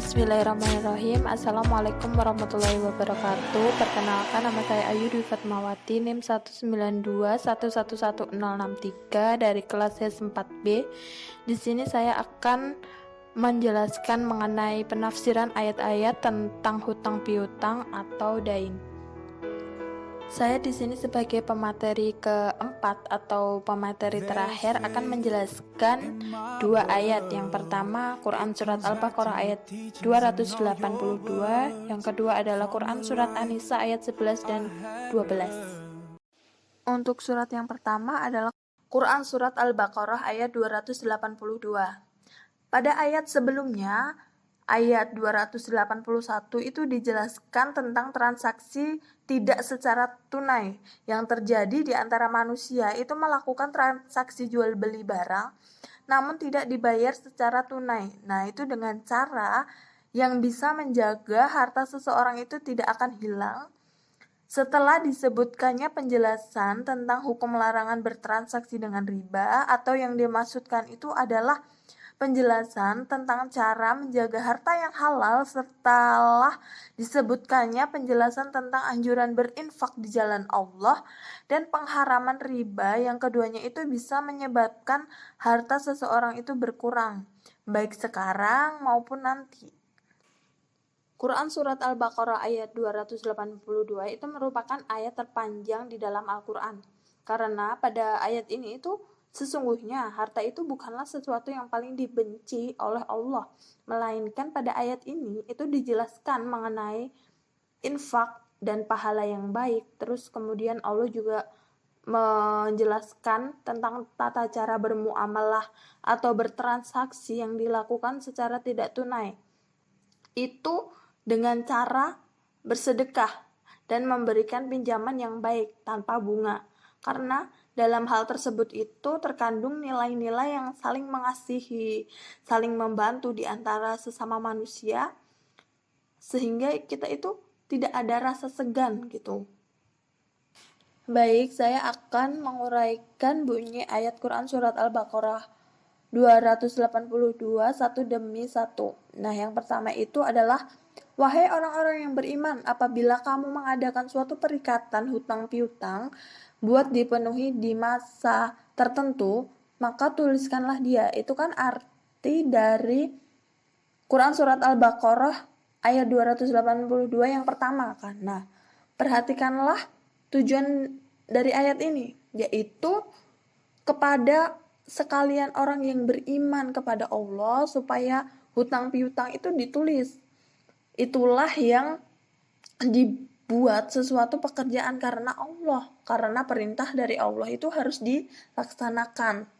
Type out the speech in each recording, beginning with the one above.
Bismillahirrahmanirrahim. Assalamualaikum warahmatullahi wabarakatuh. Perkenalkan, nama saya Ayu Dwi Fatmawati, NIM 192111063 dari kelas S4B. Di sini saya akan menjelaskan mengenai penafsiran ayat-ayat tentang hutang piutang atau dain. Saya di sini sebagai pemateri keempat atau pemateri terakhir akan menjelaskan dua ayat. Yang pertama Quran Surat Al-Baqarah ayat 282, yang kedua adalah Quran Surat An-Nisa ayat 11 dan 12. Untuk surat yang pertama adalah Quran Surat Al-Baqarah ayat 282. Pada ayat sebelumnya, ayat 281 itu dijelaskan tentang transaksi tidak secara tunai yang terjadi di antara manusia itu melakukan transaksi jual beli barang namun tidak dibayar secara tunai. Nah, itu dengan cara yang bisa menjaga harta seseorang itu tidak akan hilang. Setelah disebutkannya penjelasan tentang hukum larangan bertransaksi dengan riba, atau yang dimaksudkan itu adalah penjelasan tentang cara menjaga harta yang halal setelah disebutkannya penjelasan tentang anjuran berinfak di jalan Allah dan pengharaman riba yang keduanya itu bisa menyebabkan harta seseorang itu berkurang, baik sekarang maupun nanti. Quran Surat Al-Baqarah ayat 282 itu merupakan ayat terpanjang di dalam Al-Quran. Karena pada ayat ini itu sesungguhnya harta itu bukanlah sesuatu yang paling dibenci oleh Allah, melainkan pada ayat ini itu dijelaskan mengenai infak dan pahala yang baik. Terus kemudian Allah juga menjelaskan tentang tata cara bermuamalah atau bertransaksi yang dilakukan secara tidak tunai. Itu dengan cara bersedekah dan memberikan pinjaman yang baik tanpa bunga. Karena dalam hal tersebut itu terkandung nilai-nilai yang saling mengasihi, saling membantu di antara sesama manusia, sehingga kita itu tidak ada rasa segan gitu. Baik, saya akan menguraikan bunyi ayat Quran Surat Al-Baqarah 282 satu demi satu. Nah, yang pertama itu adalah, wahai orang-orang yang beriman, apabila kamu mengadakan suatu perikatan hutang piutang buat dipenuhi di masa tertentu, maka tuliskanlah dia. Itu kan arti dari Quran Surat Al-Baqarah ayat 282 yang pertama kan. Nah, perhatikanlah tujuan dari ayat ini, yaitu kepada sekalian orang yang beriman kepada Allah supaya hutang piutang itu ditulis. Itulah yang dibuat sesuatu pekerjaan karena Allah, karena perintah dari Allah itu harus dilaksanakan.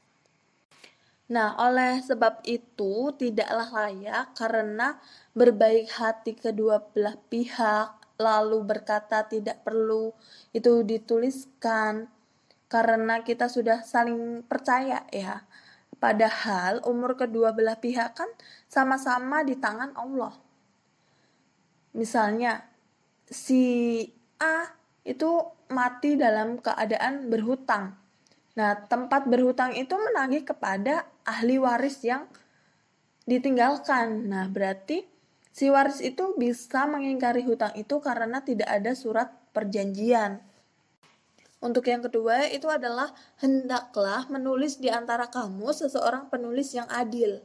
Nah, oleh sebab itu tidaklah layak karena berbaik hati kedua belah pihak lalu berkata tidak perlu itu dituliskan karena kita sudah saling percaya ya. Padahal umur kedua belah pihak kan sama-sama di tangan Allah. Misalnya si A itu mati dalam keadaan berhutang. Nah, tempat berhutang itu menagih kepada ahli waris yang ditinggalkan. Nah, berarti si waris itu bisa mengingkari hutang itu karena tidak ada surat perjanjian. Untuk yang kedua itu adalah, hendaklah menulis di antara kamu seseorang penulis yang adil.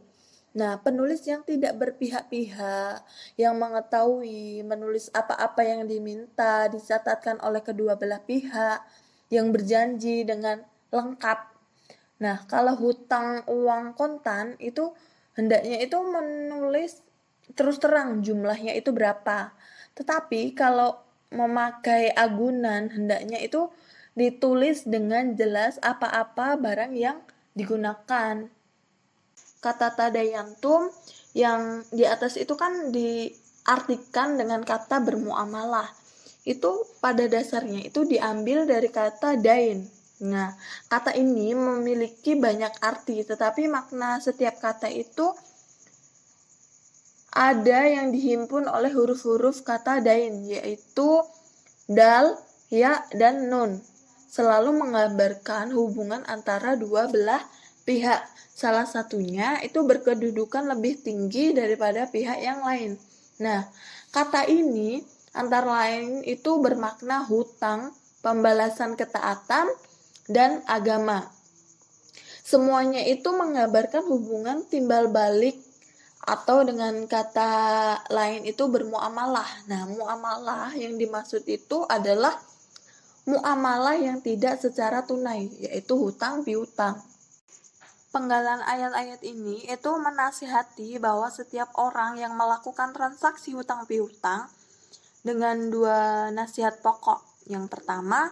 Nah, penulis yang tidak berpihak-pihak, yang mengetahui menulis apa-apa yang diminta, dicatatkan oleh kedua belah pihak, yang berjanji dengan lengkap. Nah, kalau hutang uang kontan itu hendaknya itu menulis terus terang jumlahnya itu berapa. Tetapi kalau memakai agunan hendaknya itu ditulis dengan jelas apa-apa barang yang digunakan. Kata tadayantum yang di atas itu kan diartikan dengan kata bermuamalah. Itu pada dasarnya itu diambil dari kata dain. Nah, kata ini memiliki banyak arti, tetapi makna setiap kata itu ada yang dihimpun oleh huruf-huruf kata dain, yaitu dal, ya, dan nun. Selalu menggambarkan hubungan antara dua belah pihak salah satunya itu berkedudukan lebih tinggi daripada pihak yang lain. Nah, kata ini antara lain itu bermakna hutang, pembalasan ketaatan, dan agama. Semuanya itu menggambarkan hubungan timbal balik atau dengan kata lain itu bermuamalah. Nah, muamalah yang dimaksud itu adalah muamalah yang tidak secara tunai, yaitu hutang piutang. Penggalan ayat-ayat ini itu menasihati bahwa setiap orang yang melakukan transaksi hutang piutang dengan dua nasihat pokok. Yang pertama,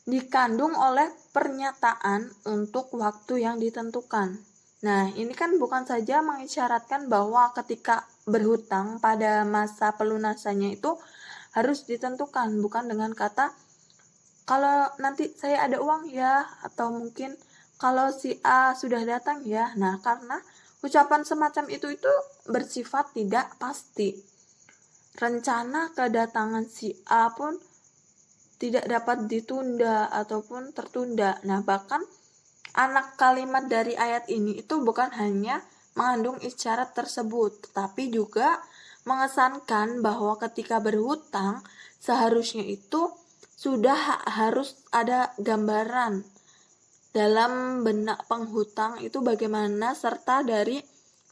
dikandung oleh pernyataan untuk waktu yang ditentukan. Nah, ini kan bukan saja mengisyaratkan bahwa ketika berhutang pada masa pelunasannya itu harus ditentukan, bukan dengan kata kalau nanti saya ada uang ya, atau mungkin kalau si A sudah datang ya. Nah, karena ucapan semacam itu bersifat tidak pasti. Rencana kedatangan si A pun tidak dapat ditunda ataupun tertunda. Nah, bahkan anak kalimat dari ayat ini itu bukan hanya mengandung isyarat tersebut, tetapi juga mengesankan bahwa ketika berhutang seharusnya itu sudah harus ada gambaran dalam benak penghutang itu bagaimana, serta dari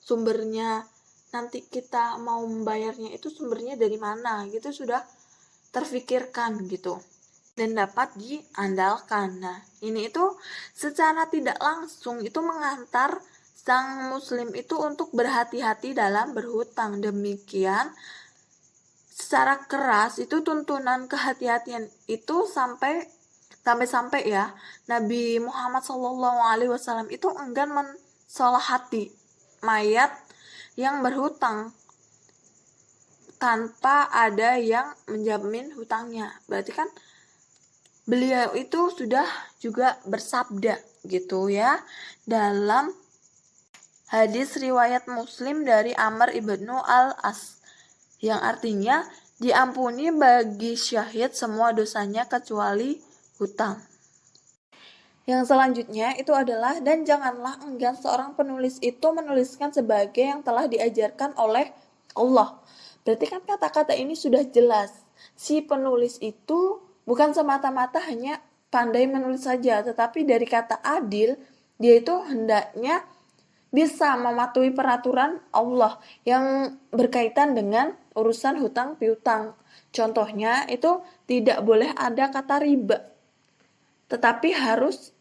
sumbernya. Nanti kita mau membayarnya itu sumbernya dari mana gitu sudah terfikirkan gitu dan dapat diandalkan. Nah, ini itu secara tidak langsung itu mengantar sang muslim itu untuk berhati-hati dalam berhutang. Demikian secara keras itu tuntunan kehati-hatian itu sampai ya Nabi Muhammad SAW itu enggan mensolahati mayat yang berhutang tanpa ada yang menjamin hutangnya. Berarti kan beliau itu sudah juga bersabda gitu ya dalam hadis riwayat Muslim dari Amr ibnu al-As yang artinya diampuni bagi syahid semua dosanya kecuali hutang. Yang selanjutnya itu adalah dan janganlah enggan seorang penulis itu menuliskan sebagai yang telah diajarkan oleh Allah. Berarti kan kata-kata ini sudah jelas. Si penulis itu bukan semata-mata hanya pandai menulis saja, tetapi dari kata adil, dia itu hendaknya bisa mematuhi peraturan Allah yang berkaitan dengan urusan hutang piutang. Contohnya itu tidak boleh ada kata riba, tetapi harus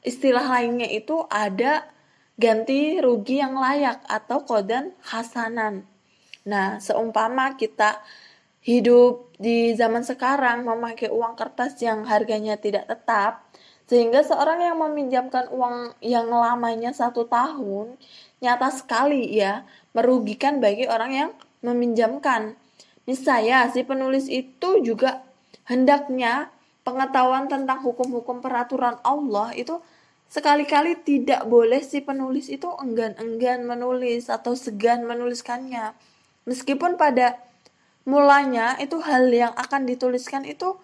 istilah lainnya itu ada ganti rugi yang layak atau qadan hasanan. Nah, seumpama kita hidup di zaman sekarang memakai uang kertas yang harganya tidak tetap, sehingga seorang yang meminjamkan uang yang lamanya 1 tahun, nyata sekali ya, merugikan bagi orang yang meminjamkan. Misalnya, si penulis itu juga hendaknya pengetahuan tentang hukum-hukum peraturan Allah itu sekali-kali tidak boleh si penulis itu enggan-enggan menulis atau segan menuliskannya. Meskipun pada mulanya itu hal yang akan dituliskan itu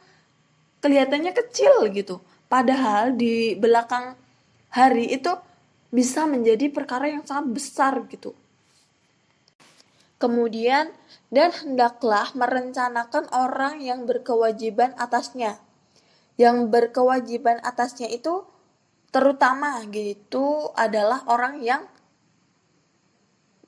kelihatannya kecil gitu. Padahal di belakang hari itu bisa menjadi perkara yang sangat besar gitu. Kemudian, dan hendaklah merencanakan orang yang berkewajiban atasnya. Yang berkewajiban atasnya itu terutama gitu adalah orang yang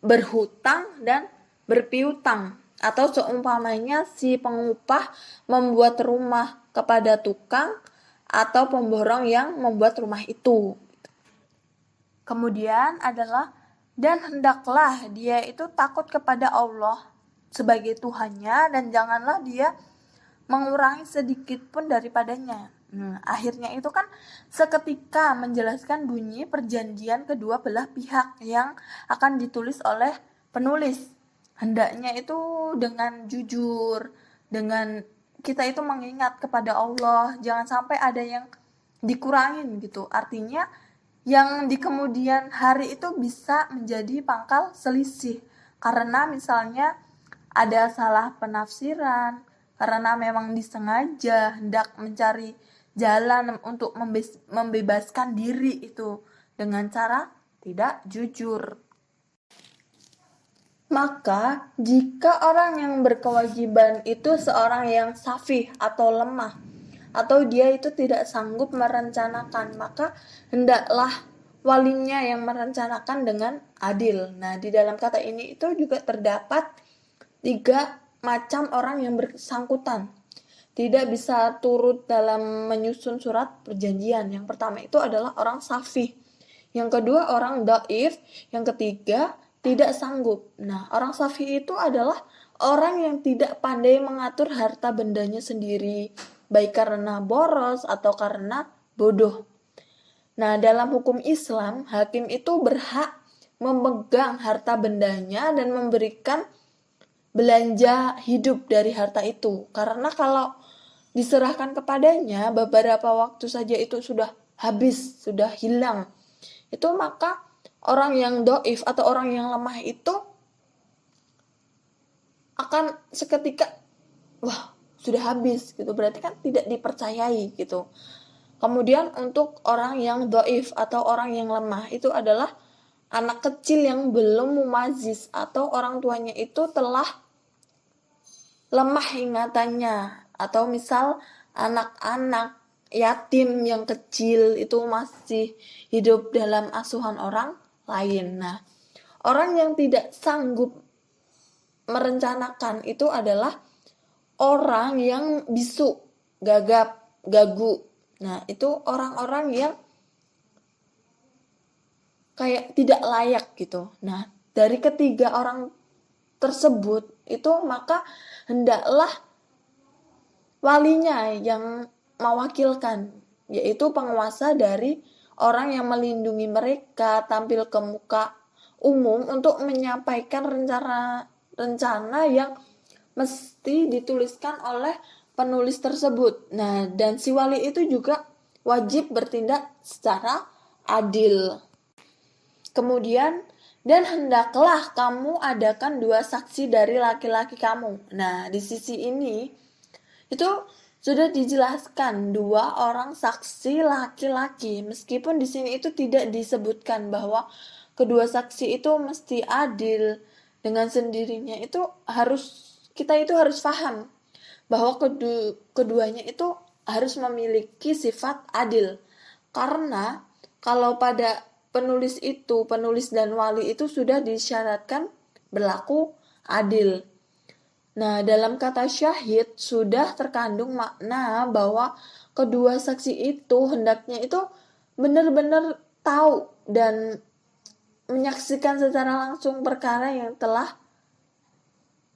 berhutang dan berpiutang. Atau seumpamanya si pengupah membuat rumah kepada tukang atau pemborong yang membuat rumah itu. Kemudian adalah dan hendaklah dia itu takut kepada Allah sebagai Tuhannya dan janganlah dia mengurangi sedikit pun daripadanya. Akhirnya itu kan seketika menjelaskan bunyi perjanjian kedua belah pihak yang akan ditulis oleh penulis. Hendaknya itu dengan jujur, dengan kita itu mengingat kepada Allah, jangan sampai ada yang dikurangin gitu. Artinya yang di kemudian hari itu bisa menjadi pangkal selisih karena misalnya ada salah penafsiran, karena memang disengaja hendak mencari jalan untuk membebaskan diri itu dengan cara tidak jujur. Maka, jika orang yang berkewajiban itu seorang yang safih atau lemah, atau dia itu tidak sanggup merencanakan, maka hendaklah walinya yang merencanakan dengan adil. Nah, di dalam kata ini itu juga terdapat 3 macam orang yang bersangkutan. Tidak bisa turut dalam menyusun surat perjanjian. Yang pertama itu adalah orang safih. Yang kedua orang dhaif. Yang ketiga tidak sanggup. Nah, orang safih itu adalah orang yang tidak pandai mengatur harta bendanya sendiri, baik karena boros atau karena bodoh. Nah, dalam hukum Islam, hakim itu berhak memegang harta bendanya dan memberikan belanja hidup dari harta itu. Karena kalau diserahkan kepadanya, beberapa waktu saja itu sudah habis, sudah hilang. Itu maka orang yang dhaif atau orang yang lemah itu akan seketika sudah habis gitu, berarti kan tidak dipercayai gitu. Kemudian untuk orang yang dhaif atau orang yang lemah itu adalah anak kecil yang belum mumaziz atau orang tuanya itu telah lemah ingatannya, atau misal anak-anak yatim yang kecil itu masih hidup dalam asuhan orang lain. Nah, orang yang tidak sanggup merencanakan itu adalah orang yang bisu, gagap, gagu. Nah, itu orang-orang yang kayak tidak layak gitu. Nah, dari ketiga orang tersebut itu maka hendaklah walinya yang mewakilkan, yaitu penguasa dari orang yang melindungi mereka, tampil ke muka umum untuk menyampaikan rencana yang mesti dituliskan oleh penulis tersebut. Nah, dan si wali itu juga wajib bertindak secara adil. Kemudian, dan hendaklah kamu adakan 2 saksi dari laki-laki kamu. Nah, di sisi ini itu sudah dijelaskan 2 orang saksi laki-laki, meskipun di sini itu tidak disebutkan bahwa kedua saksi itu mesti adil. Dengan sendirinya itu kita itu harus paham bahwa keduanya itu harus memiliki sifat adil. Karena kalau pada penulis dan wali itu sudah disyaratkan berlaku adil. Nah, dalam kata syahid sudah terkandung makna bahwa kedua saksi itu hendaknya itu benar-benar tahu dan menyaksikan secara langsung perkara yang telah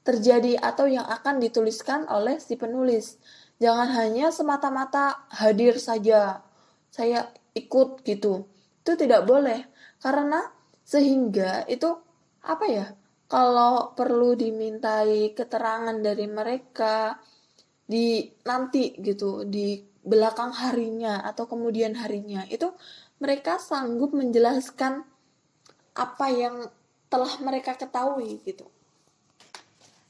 terjadi atau yang akan dituliskan oleh si penulis. Jangan hanya semata-mata hadir saja, saya ikut gitu. Itu tidak boleh, karena sehingga itu kalau perlu dimintai keterangan dari mereka nanti gitu, di belakang harinya atau kemudian harinya, itu mereka sanggup menjelaskan apa yang telah mereka ketahui gitu.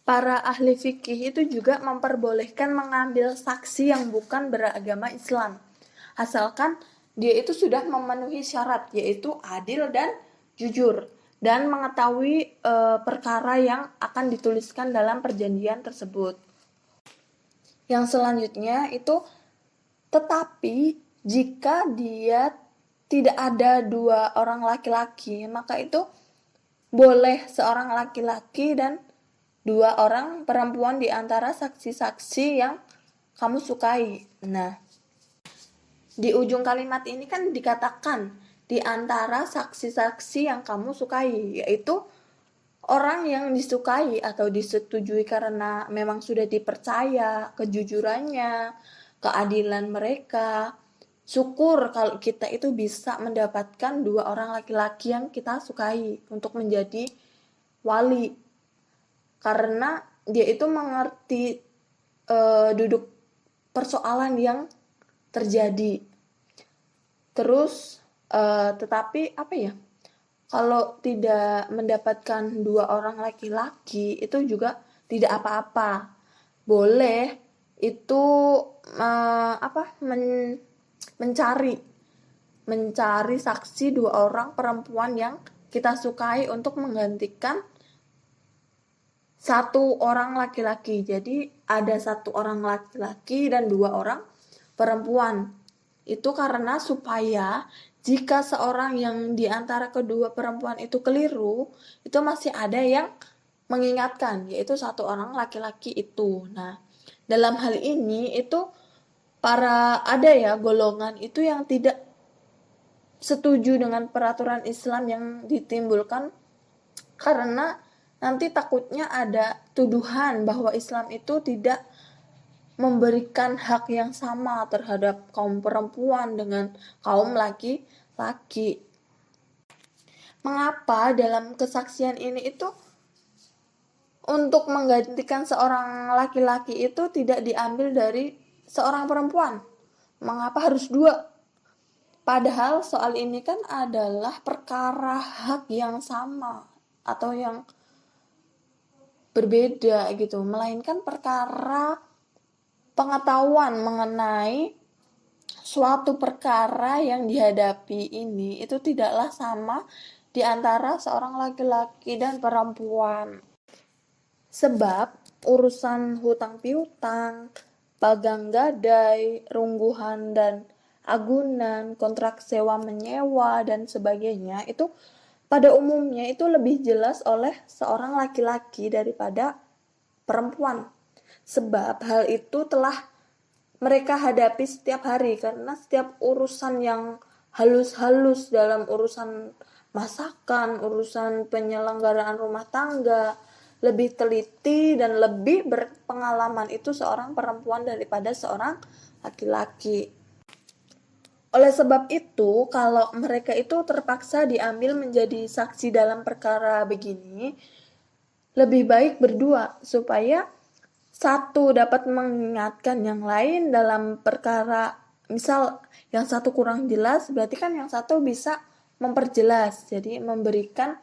Para ahli fikih itu juga memperbolehkan mengambil saksi yang bukan beragama Islam, asalkan dia itu sudah memenuhi syarat, yaitu adil dan jujur, dan mengetahui perkara yang akan dituliskan dalam perjanjian tersebut. Yang selanjutnya itu, tetapi jika dia tidak ada 2 orang laki-laki, maka itu boleh seorang laki-laki dan 2 orang perempuan di antara saksi-saksi yang kamu sukai. Nah, di ujung kalimat ini kan dikatakan di antara saksi-saksi yang kamu sukai, yaitu orang yang disukai atau disetujui karena memang sudah dipercaya kejujurannya, keadilan mereka. Syukur kalau kita itu bisa mendapatkan 2 orang laki-laki yang kita sukai untuk menjadi wali. Karena dia itu mengerti duduk persoalan yang terjadi. Terus tetapi kalau tidak mendapatkan 2 orang laki-laki itu juga tidak apa-apa. Boleh itu mencari saksi 2 orang perempuan yang kita sukai untuk menggantikan 1 orang laki-laki. Jadi ada 1 orang laki-laki dan 2 orang perempuan. Itu karena supaya jika seorang yang di antara kedua perempuan itu keliru, itu masih ada yang mengingatkan, yaitu 1 orang laki-laki itu. Nah, dalam hal ini itu ada ya golongan itu yang tidak setuju dengan peraturan Islam yang ditimbulkan karena nanti takutnya ada tuduhan bahwa Islam itu tidak memberikan hak yang sama terhadap kaum perempuan dengan kaum laki-laki. Mengapa dalam kesaksian ini itu untuk menggantikan seorang laki-laki itu tidak diambil dari seorang perempuan? Mengapa harus 2? Padahal soal ini kan adalah perkara hak yang sama atau yang berbeda gitu, melainkan perkara pengetahuan mengenai suatu perkara yang dihadapi ini itu tidaklah sama di antara seorang laki-laki dan perempuan. Sebab urusan hutang piutang, pagang gadai, rungguhan dan agunan, kontrak sewa menyewa dan sebagainya itu pada umumnya itu lebih jelas oleh seorang laki-laki daripada perempuan. Sebab hal itu telah mereka hadapi setiap hari karena setiap urusan yang halus-halus dalam urusan masakan, urusan penyelenggaraan rumah tangga, lebih teliti dan lebih berpengalaman itu seorang perempuan daripada seorang laki-laki. Oleh sebab itu, kalau mereka itu terpaksa diambil menjadi saksi dalam perkara begini, lebih baik berdua supaya satu dapat mengingatkan yang lain dalam perkara, misal yang satu kurang jelas, berarti kan yang satu bisa memperjelas, jadi memberikan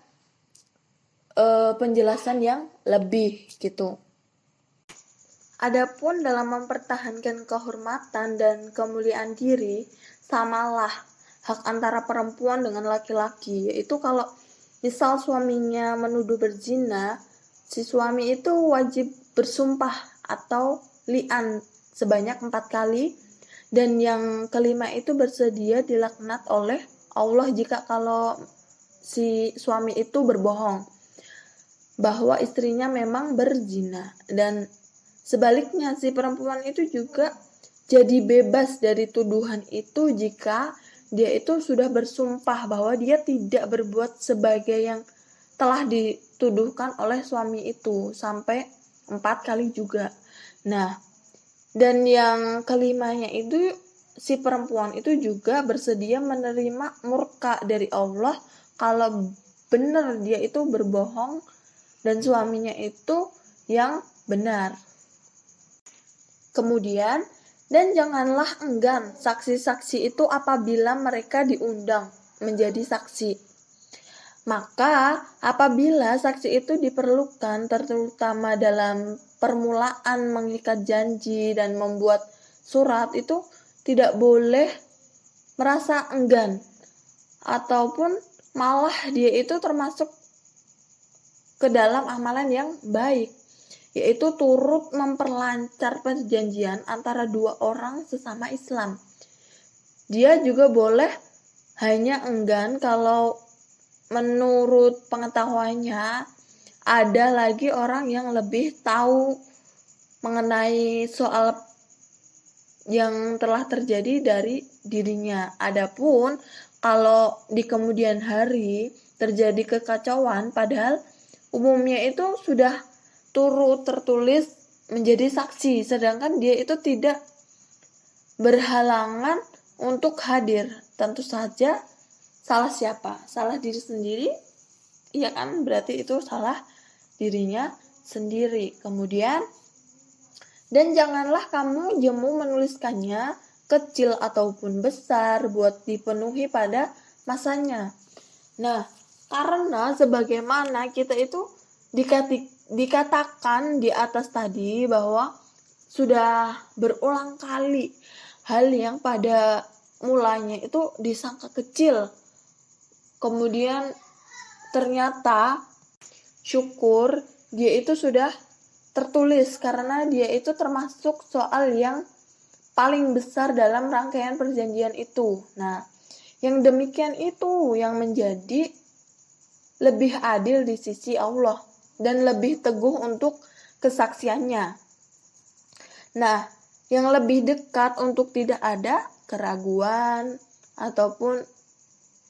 penjelasan yang lebih gitu. Adapun dalam mempertahankan kehormatan dan kemuliaan diri, samalah hak antara perempuan dengan laki-laki, yaitu kalau misal suaminya menuduh berzina, si suami itu wajib bersumpah atau li'an sebanyak 4 kali, dan yang kelima itu bersedia dilaknat oleh Allah jika kalau si suami itu berbohong bahwa istrinya memang berzina, dan sebaliknya si perempuan itu juga jadi bebas dari tuduhan itu jika dia itu sudah bersumpah bahwa dia tidak berbuat sebagai yang telah dituduhkan oleh suami itu sampai 4 kali juga. Nah, dan yang kelimanya itu si perempuan itu juga bersedia menerima murka dari Allah kalau benar dia itu berbohong dan suaminya itu yang benar. Kemudian, dan janganlah enggan saksi-saksi itu apabila mereka diundang menjadi saksi. Maka apabila saksi itu diperlukan terutama dalam permulaan mengikat janji dan membuat surat, itu tidak boleh merasa enggan ataupun malah dia itu termasuk ke dalam amalan yang baik, yaitu turut memperlancar perjanjian antara 2 orang sesama Islam. Dia juga boleh hanya enggan kalau menurut pengetahuannya ada lagi orang yang lebih tahu mengenai soal yang telah terjadi dari dirinya. Adapun kalau di kemudian hari terjadi kekacauan padahal umumnya itu sudah turut tertulis menjadi saksi, sedangkan dia itu tidak berhalangan untuk hadir. Tentu saja salah siapa? Salah diri sendiri? Iya kan? Berarti itu salah dirinya sendiri. Kemudian, dan janganlah kamu jemu menuliskannya kecil ataupun besar buat dipenuhi pada masanya. Nah, karena sebagaimana kita itu dikatakan di atas tadi bahwa sudah berulang kali hal yang pada mulanya itu disangka kecil, kemudian ternyata syukur dia itu sudah tertulis karena dia itu termasuk soal yang paling besar dalam rangkaian perjanjian itu. Nah, yang demikian itu yang menjadi lebih adil di sisi Allah dan lebih teguh untuk kesaksiannya. Nah, yang lebih dekat untuk tidak ada keraguan ataupun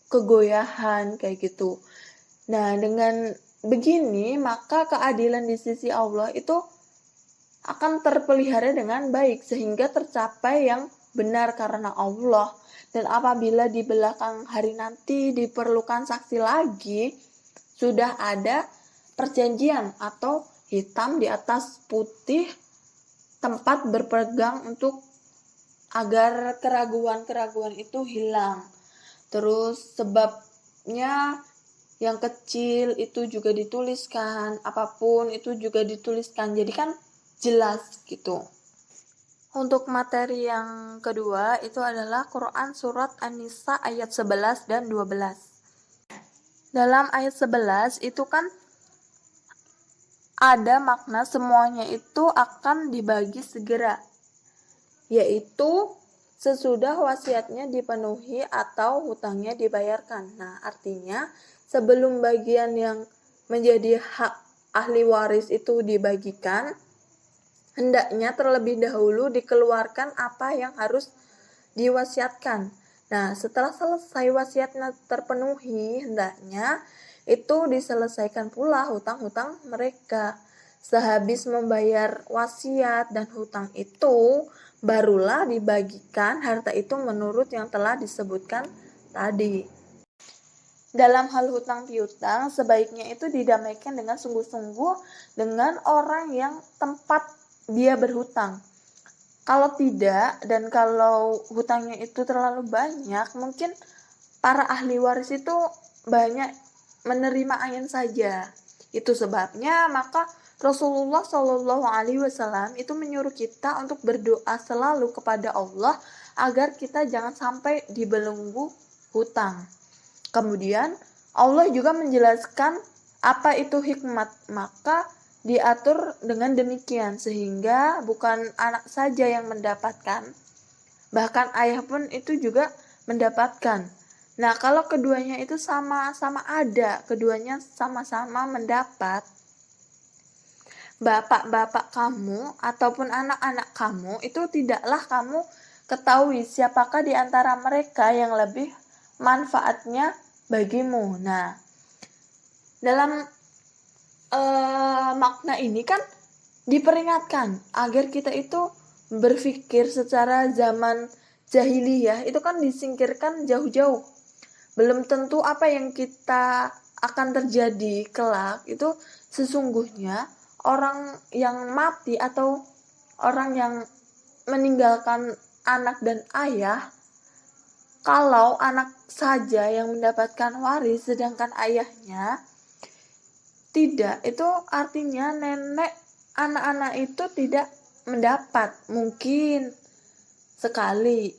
kegoyahan kayak gitu. Nah, dengan begini maka keadilan di sisi Allah itu akan terpelihara dengan baik sehingga tercapai yang benar karena Allah. Dan apabila di belakang hari nanti diperlukan saksi lagi, sudah ada perjanjian atau hitam di atas putih tempat berpegang untuk agar keraguan-keraguan itu hilang. Terus sebabnya yang kecil itu juga dituliskan, apapun itu juga dituliskan. Jadi kan jelas gitu. Untuk materi yang kedua itu adalah Quran Surat An-Nisa ayat 11 dan 12. Dalam ayat 11 itu kan ada makna semuanya itu akan dibagi segera, yaitu sesudah wasiatnya dipenuhi atau hutangnya dibayarkan. Nah, artinya sebelum bagian yang menjadi hak ahli waris itu dibagikan, hendaknya terlebih dahulu dikeluarkan apa yang harus diwasiatkan. Nah, setelah selesai wasiatnya terpenuhi, hendaknya itu diselesaikan pula hutang-hutang mereka. Sehabis membayar wasiat dan hutang itu, barulah dibagikan harta itu menurut yang telah disebutkan tadi. Dalam hal hutang piutang, sebaiknya itu didamaikan dengan sungguh-sungguh dengan orang yang tempat dia berhutang. Kalau tidak, dan kalau hutangnya itu terlalu banyak, mungkin para ahli waris itu banyak menerima angin saja. Itu sebabnya maka Rasulullah Shallallahu Alaihi Wasallam itu menyuruh kita untuk berdoa selalu kepada Allah agar kita jangan sampai dibelenggu hutang. Kemudian Allah juga menjelaskan apa itu hikmat, maka diatur dengan demikian sehingga bukan anak saja yang mendapatkan, bahkan ayah pun itu juga mendapatkan. Nah, kalau keduanya itu sama-sama ada, keduanya sama-sama mendapat, bapak-bapak kamu ataupun anak-anak kamu itu tidaklah kamu ketahui siapakah di antara mereka yang lebih manfaatnya bagimu. Nah, dalam makna ini kan diperingatkan agar kita itu berpikir secara zaman jahiliyah itu kan disingkirkan jauh-jauh. Belum tentu apa yang kita akan terjadi kelak itu sesungguhnya orang yang mati atau orang yang meninggalkan anak dan ayah, kalau anak saja yang mendapatkan waris sedangkan ayahnya tidak, itu artinya nenek anak-anak itu tidak mendapat. Mungkin sekali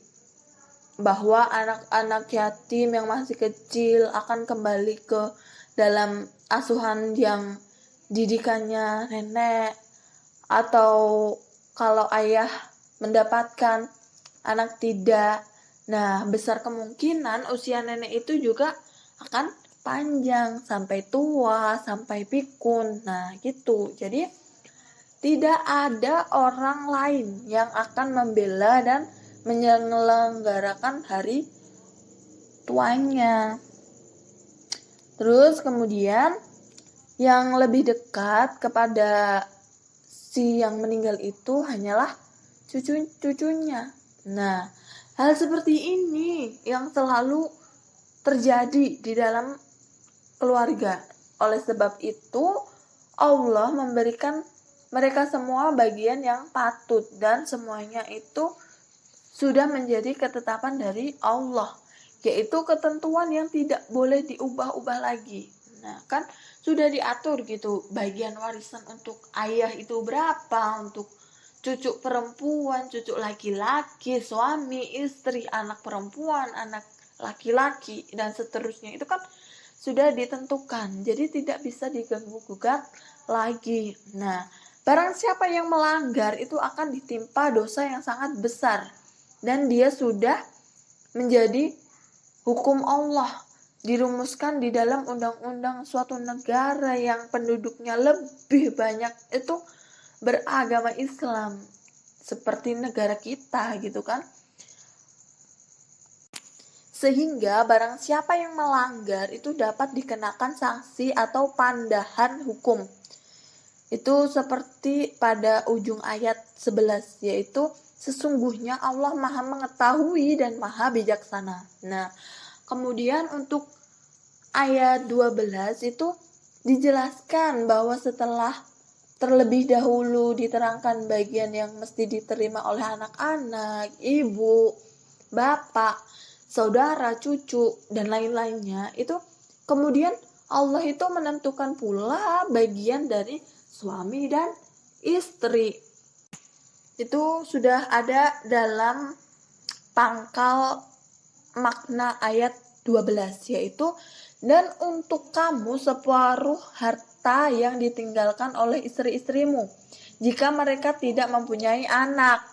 bahwa anak-anak yatim yang masih kecil akan kembali ke dalam asuhan yang didikannya nenek, atau kalau ayah mendapatkan anak tidak. Nah, besar kemungkinan usia nenek itu juga akan panjang sampai tua, sampai pikun. Nah, gitu. Jadi tidak ada orang lain yang akan membela dan menyelenggarakan hari tuanya. Terus kemudian yang lebih dekat kepada si yang meninggal itu hanyalah cucu-cucunya. Nah, hal seperti ini yang selalu terjadi di dalam keluarga. Oleh sebab itu, Allah memberikan mereka semua bagian yang patut dan semuanya itu sudah menjadi ketetapan dari Allah, yaitu ketentuan yang tidak boleh diubah-ubah lagi. Nah, kan sudah diatur gitu, bagian warisan untuk ayah itu berapa, untuk cucu perempuan, cucu laki-laki, suami, istri, anak perempuan, anak laki-laki, dan seterusnya itu kan sudah ditentukan. Jadi tidak bisa diganggu-gugat lagi. Nah, barang siapa yang melanggar itu akan ditimpa dosa yang sangat besar. Dan dia sudah menjadi hukum Allah. Dirumuskan di dalam undang-undang suatu negara yang penduduknya lebih banyak itu beragama Islam seperti negara kita gitu kan. Sehingga barang siapa yang melanggar itu dapat dikenakan sanksi atau pandahan hukum. Itu seperti pada ujung ayat 11, yaitu sesungguhnya Allah Maha mengetahui dan Maha bijaksana. Nah, kemudian untuk ayat 12 itu dijelaskan bahwa setelah terlebih dahulu diterangkan bagian yang mesti diterima oleh anak-anak, ibu, bapak, saudara, cucu, dan lain-lainnya, itu kemudian Allah itu menentukan pula bagian dari suami dan istri. Itu sudah ada dalam pangkal makna ayat 12, yaitu dan untuk kamu separuh harta yang ditinggalkan oleh istri-istrimu jika mereka tidak mempunyai anak.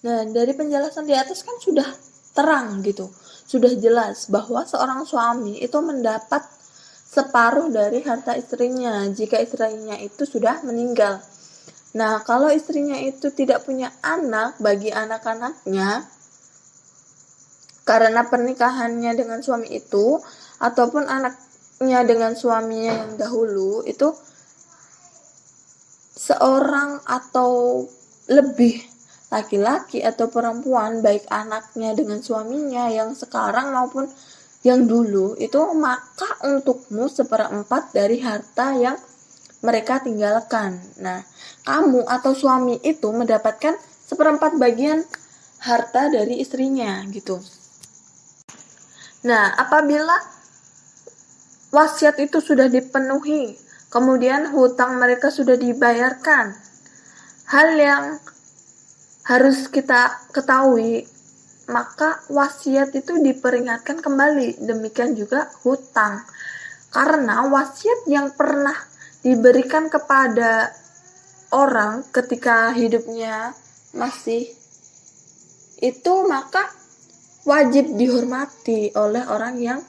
Nah, dari penjelasan di atas kan sudah terang gitu, sudah jelas bahwa seorang suami itu mendapat separuh dari harta istrinya jika istrinya itu sudah meninggal. Nah, kalau istrinya itu tidak punya anak bagi anak-anaknya karena pernikahannya dengan suami itu, ataupun anaknya dengan suaminya yang dahulu, itu seorang atau lebih laki-laki atau perempuan, baik anaknya dengan suaminya yang sekarang maupun yang dulu, itu maka untukmu 1/4 dari harta yang mereka tinggalkan. Nah, kamu atau suami itu mendapatkan 1/4 bagian harta dari istrinya gitu. Nah, apabila wasiat itu sudah dipenuhi, kemudian hutang mereka sudah dibayarkan, hal yang harus kita ketahui, maka wasiat itu diperingatkan kembali, demikian juga hutang. Karena wasiat yang pernah diberikan kepada orang ketika hidupnya masih itu maka wajib dihormati oleh orang yang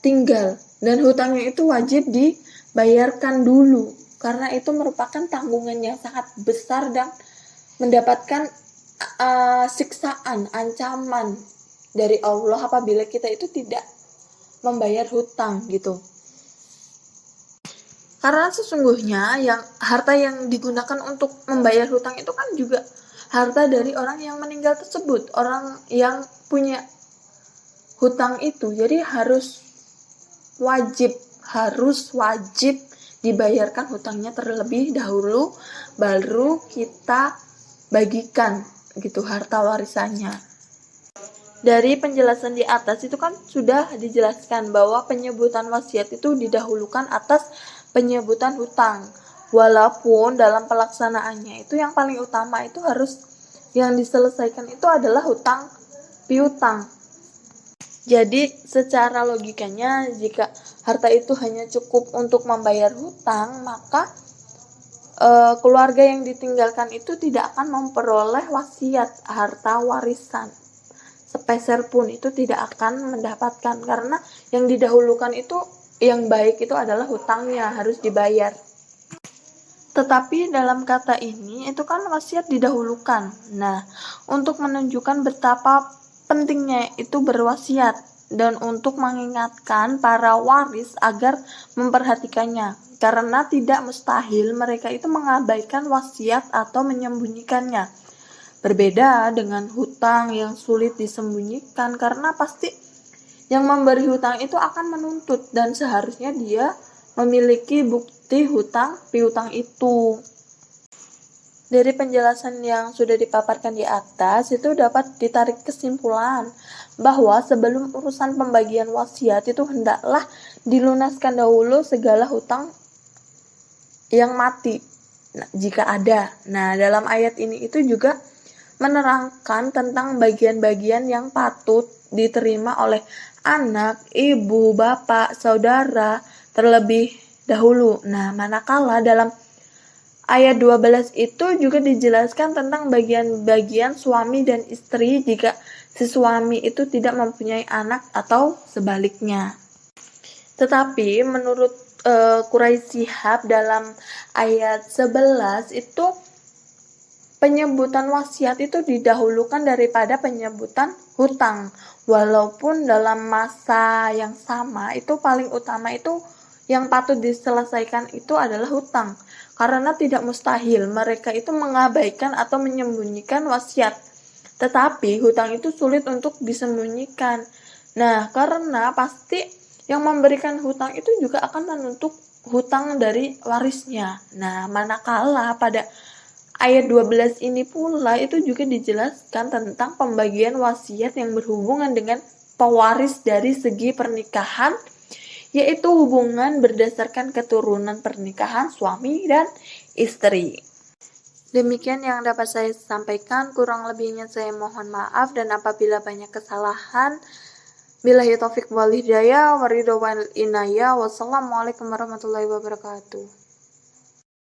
tinggal, dan hutangnya itu wajib dibayarkan dulu karena itu merupakan tanggungan yang sangat besar dan mendapatkan siksaan, ancaman dari Allah apabila kita itu tidak membayar hutang gitu. Karena sesungguhnya harta yang digunakan untuk membayar hutang itu kan juga harta dari orang yang meninggal tersebut, orang yang punya hutang itu. Jadi harus wajib dibayarkan hutangnya terlebih dahulu, baru kita bagikan gitu harta warisannya. Dari penjelasan di atas itu kan sudah dijelaskan bahwa penyebutan wasiat itu didahulukan atas penyebutan hutang. Walaupun dalam pelaksanaannya itu yang paling utama itu harus yang diselesaikan itu adalah hutang piutang. Jadi secara logikanya jika harta itu hanya cukup untuk membayar hutang, maka keluarga yang ditinggalkan itu tidak akan memperoleh wasiat harta warisan. Sepeser pun itu tidak akan mendapatkan karena yang didahulukan itu yang baik itu adalah hutangnya harus dibayar. Tetapi dalam kata ini itu kan wasiat didahulukan. Nah, untuk menunjukkan betapa pentingnya itu berwasiat dan untuk mengingatkan para waris agar memperhatikannya, karena tidak mustahil mereka itu mengabaikan wasiat atau menyembunyikannya. Berbeda dengan hutang yang sulit disembunyikan karena pasti yang memberi hutang itu akan menuntut dan seharusnya dia memiliki bukti hutang piutang itu. Dari penjelasan yang sudah dipaparkan di atas itu dapat ditarik kesimpulan bahwa sebelum urusan pembagian wasiat itu hendaklah dilunaskan dahulu segala hutang yang mati. jika ada. Nah, dalam ayat ini itu juga menerangkan tentang bagian-bagian yang patut diterima oleh anak, ibu, bapak, saudara terlebih dahulu. Nah, manakala dalam ayat 12 itu juga dijelaskan tentang bagian-bagian suami dan istri jika si suami itu tidak mempunyai anak atau sebaliknya. Tetapi menurut Quraisy Shihab dalam ayat 11 itu penyebutan wasiat itu didahulukan daripada penyebutan hutang. Walaupun dalam masa yang sama itu paling utama itu yang patut diselesaikan itu adalah hutang. Karena tidak mustahil mereka itu mengabaikan atau menyembunyikan wasiat. Tetapi hutang itu sulit untuk disembunyikan. Nah, karena pasti yang memberikan hutang itu juga akan menuntut hutang dari warisnya. Nah, manakala pada ayat 12 ini pula itu juga dijelaskan tentang pembagian wasiat yang berhubungan dengan pewaris dari segi pernikahan, yaitu hubungan berdasarkan keturunan pernikahan suami dan istri. Demikian yang dapat saya sampaikan, kurang lebihnya saya mohon maaf, dan apabila banyak kesalahan, billahi taufiq wal hidayah, waridho wal inayah, wassalamualaikum warahmatullahi wabarakatuh.